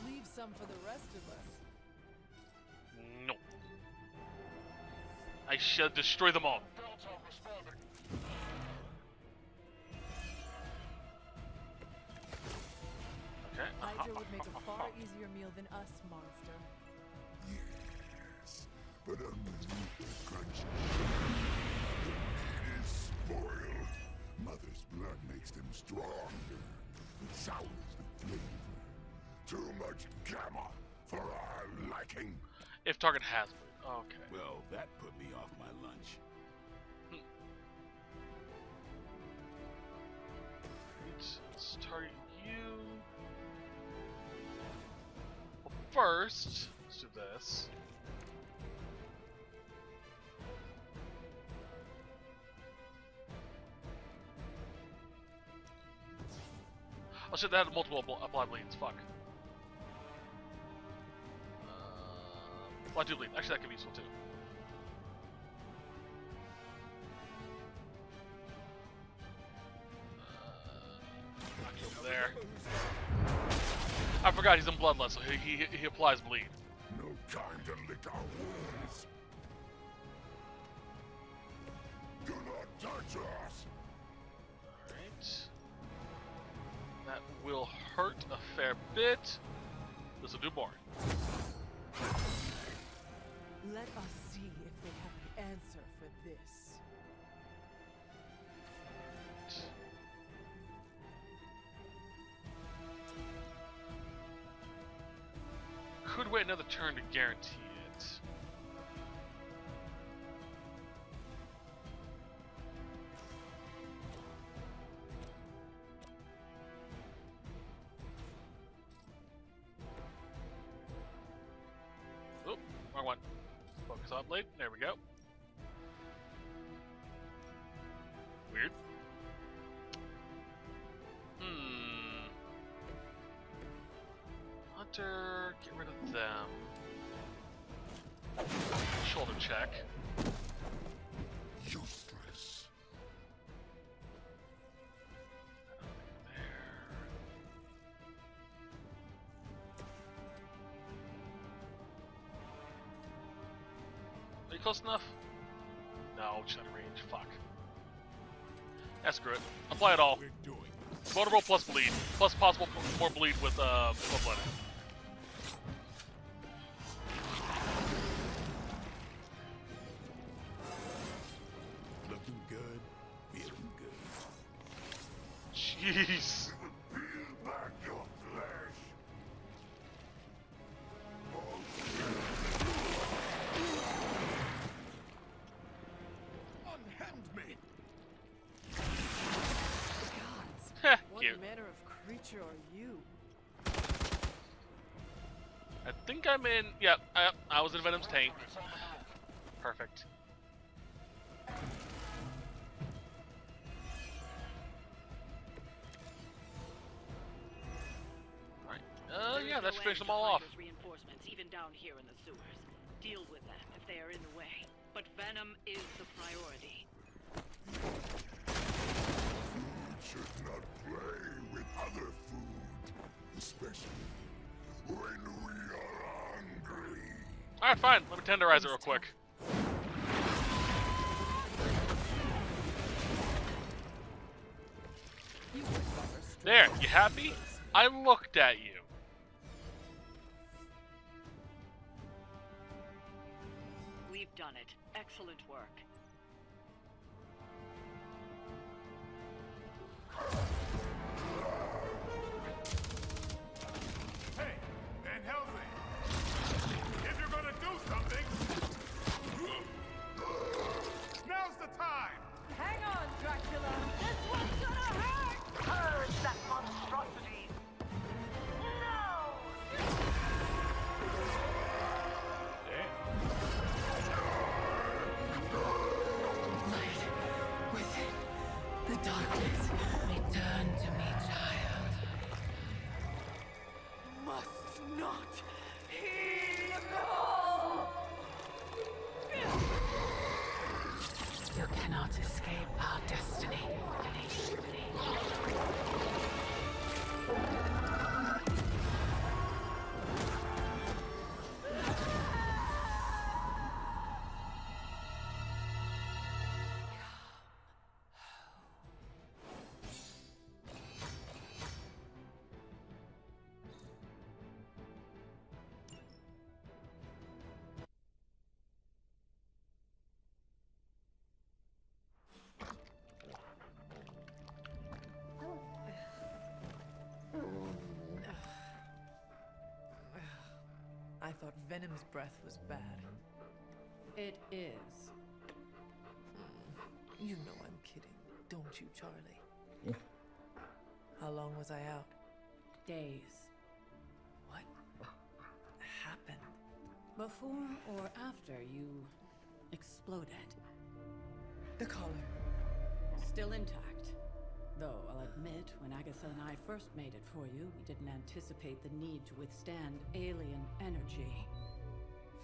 Leave some for the rest of us. No. I shall destroy them all. Okay. Hydra would make a far easier meal than us, monster. Yes, but underneath the crunch, the meat is spoiled. Mother's blood makes them stronger. It sours the flavor. Too much gamma for our liking. If target has it. Okay. Well, that put me off my lunch. Let's target you. Well, first, let's do this. Oh shit, that had multiple apply bleeds. Fuck. Well, I do bleed. Actually, that could be useful too. Knock you over there. I forgot he's in bloodless, so he applies bleed. No time to lick our wounds. Do not touch us. Alright. That will hurt a fair bit. This will do more. Let us see if they have an answer for this. Could wait another turn to guarantee it. Oop, wrong one. Focus on blade. There we go. Weird. Hunter, get rid of them. Shoulder check. Useless. There. Are you close enough? No, just out of range. Fuck. Yeah, screw it. Apply it all. We're doing Vulnerable plus bleed. Plus possible more bleed with bloodletting. looking good, feeling good. Jeez. Peel back your flesh. Unhand me! What Cute. manner of creature are you? I think I'm in. Yeah, I was in Venom's tank. Perfect. Alright. Yeah, that should finish them all off. Reinforcements, even down here in the sewers. Deal with them if they are in the way. But Venom is the priority. Food should not play with other food, especially when we are hungry. Alright, fine. Let me tenderize it real quick. There, you happy? I looked at you. We've done it. Excellent work. Hey, Van Helsing! If you're gonna do something, now's the time! Hang on, Dracula! This one's gonna hurt! Purge that monstrosity! No! Light within the darkness. Return to me, child. Must not heed the call! You cannot escape our destiny. I thought Venom's breath was bad. It is. You know I'm kidding, don't you, Charlie? How long was I out? Days. What happened? Before or after you exploded. The collar. Still intact. Though, I'll admit, when Agatha and I first made it for you, we didn't anticipate the need to withstand alien energy.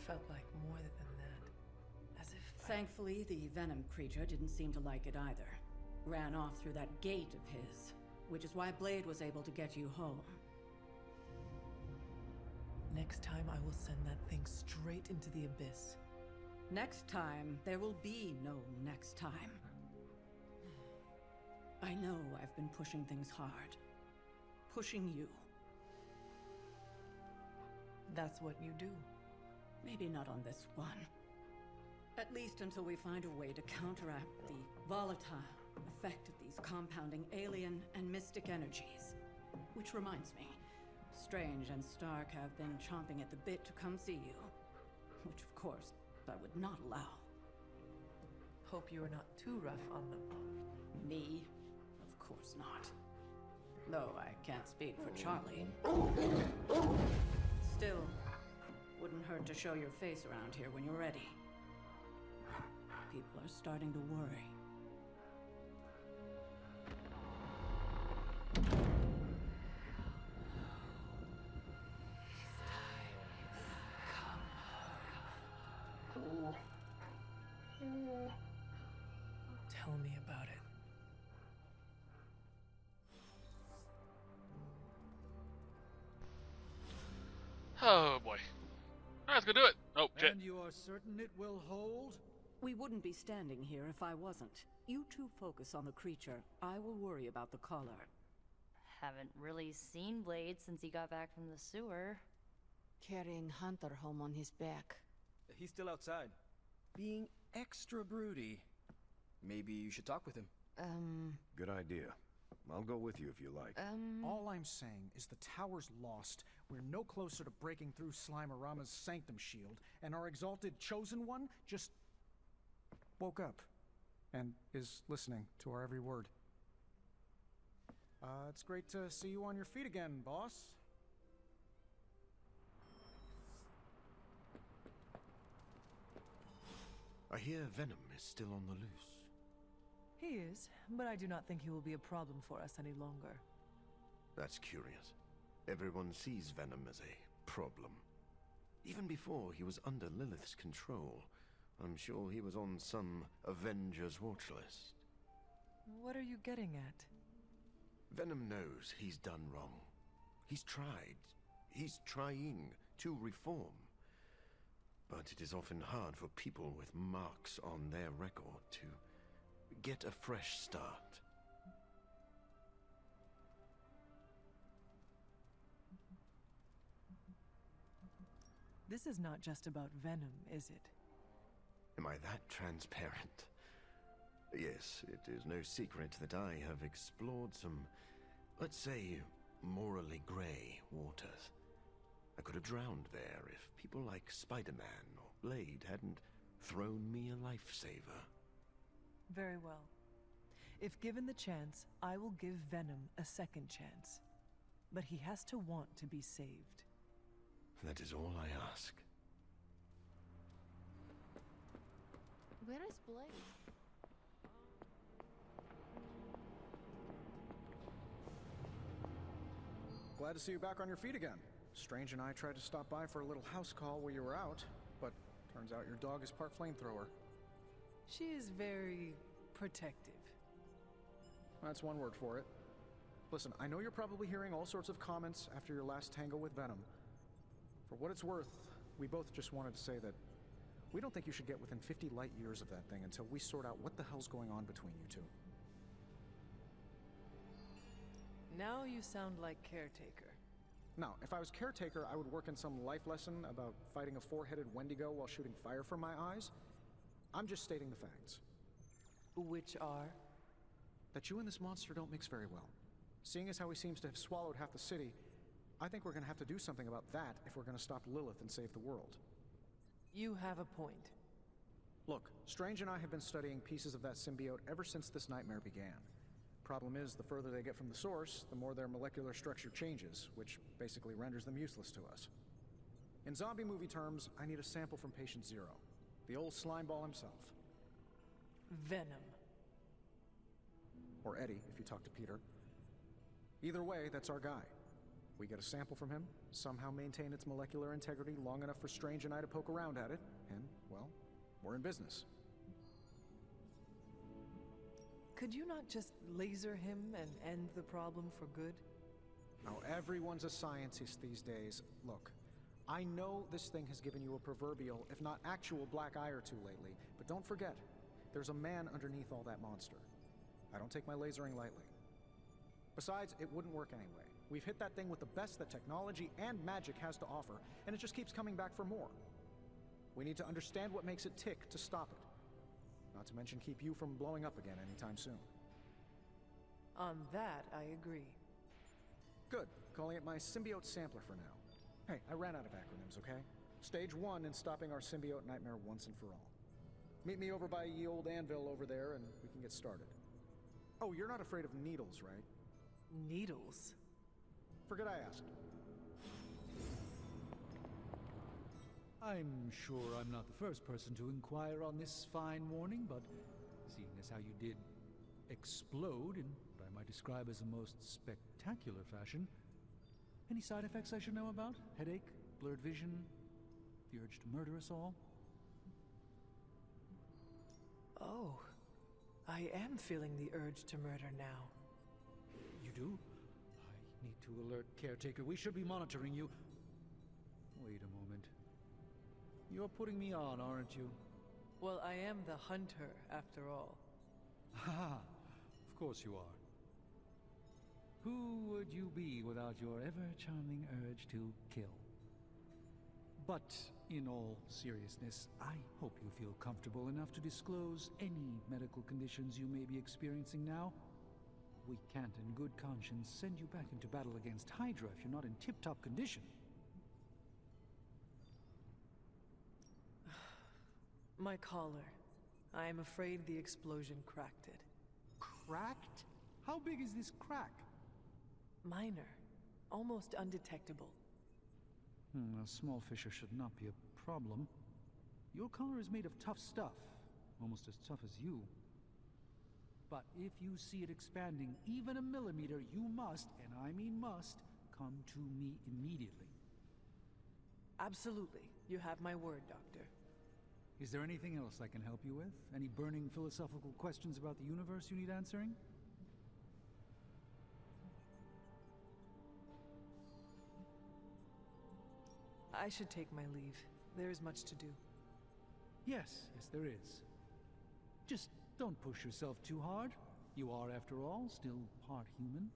Felt like more than that. As if Thankfully, the Venom creature didn't seem to like it either. Ran off through that gate of his, which is why Blade was able to get you home. Next time I will send that thing straight into the abyss. Next time, there will be no next time. I know I've been pushing things hard. Pushing you. That's what you do. Maybe not on this one. At least until we find a way to counteract the volatile effect of these compounding alien and mystic energies. Which reminds me, Strange and Stark have been chomping at the bit to come see you. Which, of course, I would not allow. Hope you are not too rough on them. Me? Of course not. Though I can't speak for Charlie. Still, wouldn't hurt to show your face around here when you're ready. People are starting to worry. Tell me about it. Oh boy. Alright, let's go do it. Oh, shit. And you are certain it will hold? We wouldn't be standing here if I wasn't. You two focus on the creature. I will worry about the collar. Haven't really seen Blade since he got back from the sewer. Carrying Hunter home on his back. He's still outside. Being extra broody. Maybe you should talk with him. Good idea. I'll go with you if you like. All I'm saying is the tower's lost. We're no closer to breaking through Slimerama's sanctum shield, and our exalted chosen one just woke up and is listening to our every word. It's great to see you on your feet again, boss. I hear Venom is still on the loose. He is, but I do not think he will be a problem for us any longer. That's curious. Everyone sees Venom as a problem. Even before he was under Lilith's control, I'm sure he was on some Avengers watch list. What are you getting at? Venom knows he's done wrong. He's tried. He's trying to reform. But it is often hard for people with marks on their record to get a fresh start. This is not just about Venom, is it? Am I that transparent? Yes, it is no secret that I have explored some, let's say, morally grey waters. I could have drowned there if people like Spider-Man or Blade hadn't thrown me a lifesaver. Very well. If given the chance, I will give Venom a second chance. But he has to want to be saved. That is all I ask. Where is Blade? Glad to see you back on your feet again. Strange and I tried to stop by for a little house call while you were out, but turns out your dog is part flamethrower. She is very protective. That's one word for it. Listen, I know you're probably hearing all sorts of comments after your last tango with Venom. For what it's worth, we both just wanted to say that we don't think you should get within 50 light years of that thing until we sort out what the hell's going on between you two. Now you sound like Caretaker. Now, if I was Caretaker, I would work in some life lesson about fighting a four-headed Wendigo while shooting fire from my eyes. I'm just stating the facts. Which are? That you and this monster don't mix very well. Seeing as how he seems to have swallowed half the city, I think we're gonna have to do something about that if we're gonna stop Lilith and save the world. You have a point. Look, Strange and I have been studying pieces of that symbiote ever since this nightmare began. Problem is, the further they get from the source, the more their molecular structure changes, which basically renders them useless to us. In zombie movie terms, I need a sample from Patient Zero. The old slimeball himself. Venom. Or Eddie, if you talk to Peter. Either way, that's our guy. We get a sample from him, somehow maintain its molecular integrity long enough for Strange and I to poke around at it, and, well, we're in business. Could you not just laser him and end the problem for good? Now, everyone's a scientist these days. Look, I know this thing has given you a proverbial, if not actual, black eye or two lately, but don't forget, there's a man underneath all that monster. I don't take my lasering lightly. Besides, it wouldn't work anyway. We've hit that thing with the best that technology and magic has to offer, and it just keeps coming back for more. We need to understand what makes it tick to stop it. Not to mention keep you from blowing up again anytime soon. On that, I agree. Good. Calling it my symbiote sampler for now. Hey, I ran out of acronyms, okay? Stage 1 in stopping our symbiote nightmare once and for all. Meet me over by ye old anvil over there and we can get started. Oh, you're not afraid of needles, right? Needles? Forget I asked. I'm sure I'm not the first person to inquire on this fine morning, but seeing as how you did explode in what I might describe as a most spectacular fashion, any side effects I should know about? Headache? Blurred vision? The urge to murder us all? Oh, I am feeling the urge to murder now. You do? I need to alert Caretaker. We should be monitoring you. Wait a moment. You're putting me on, aren't you? Well, I am the hunter, after all. Ha! Of course you are. Who would you be without your ever-charming urge to kill? But, in all seriousness, I hope you feel comfortable enough to disclose any medical conditions you may be experiencing now. We can't in good conscience send you back into battle against Hydra if you're not in tip-top condition. My collar. I am afraid the explosion cracked it. Cracked? How big is this crack? Minor. Almost undetectable. A small fissure should not be a problem. Your collar is made of tough stuff. almost as tough as you. But if you see it expanding even a millimeter, you must, and I mean must, come to me immediately. Absolutely. You have my word, Doctor. Is there anything else I can help you with? Any burning philosophical questions about the universe you need answering? I should take my leave. There is much to do. Yes, there is. Just don't push yourself too hard. You are, after all, still part human.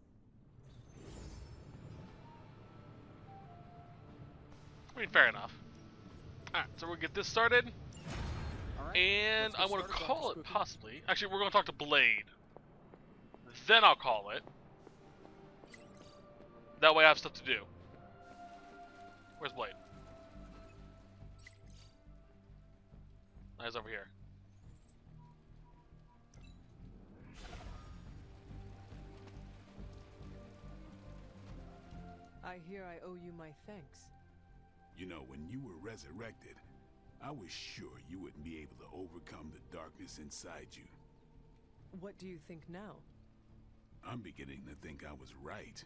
I mean, fair enough. Alright, so we'll get this started. And I want to call it, possibly. Actually, we're going to talk to Blade. Then I'll call it. That way I have stuff to do. Where's Blade? Oh, he's over here. I hear I owe you my thanks. You know, when you were resurrected, I was sure you wouldn't be able to overcome the darkness inside you. What do you think now? I'm beginning to think I was right.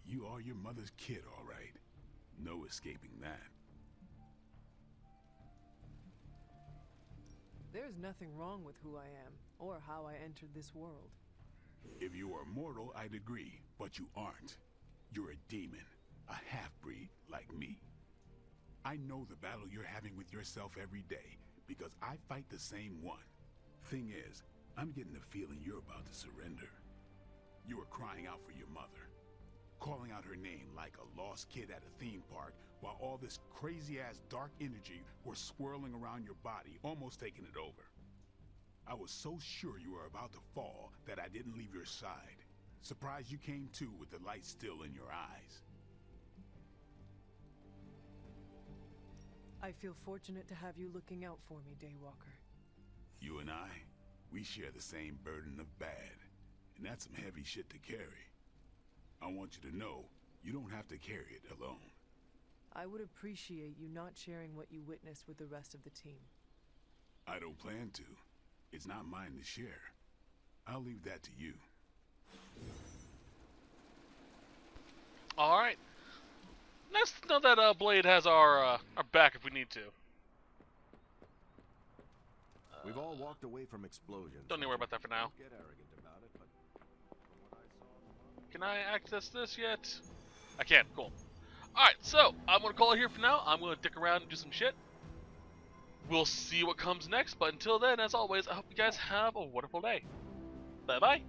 You are your mother's kid, all right. No escaping that. There's nothing wrong with who I am, or how I entered this world. If you are mortal, I'd agree, but you aren't. You're a demon, a half-breed like me. I know the battle you're having with yourself every day, because I fight the same one. Thing is, I'm getting the feeling you're about to surrender. You were crying out for your mother, calling out her name like a lost kid at a theme park, while all this crazy-ass dark energy was swirling around your body, almost taking it over. I was so sure you were about to fall that I didn't leave your side. Surprised you came to with the light still in your eyes. I feel fortunate to have you looking out for me, Daywalker. You and I, we share the same burden of bad, and that's some heavy shit to carry. I want you to know, you don't have to carry it alone. I would appreciate you not sharing what you witnessed with the rest of the team. I don't plan to. It's not mine to share. I'll leave that to you. Alright. Nice to know that Blade has our back if we need to. We've all walked away from explosions. Don't need to worry about that for now. Get arrogant about it, but from what I saw... Can I access this yet? I can. Cool. Alright, so I'm going to call it here for now. I'm going to dick around and do some shit. We'll see what comes next, but until then, as always, I hope you guys have a wonderful day. Bye-bye.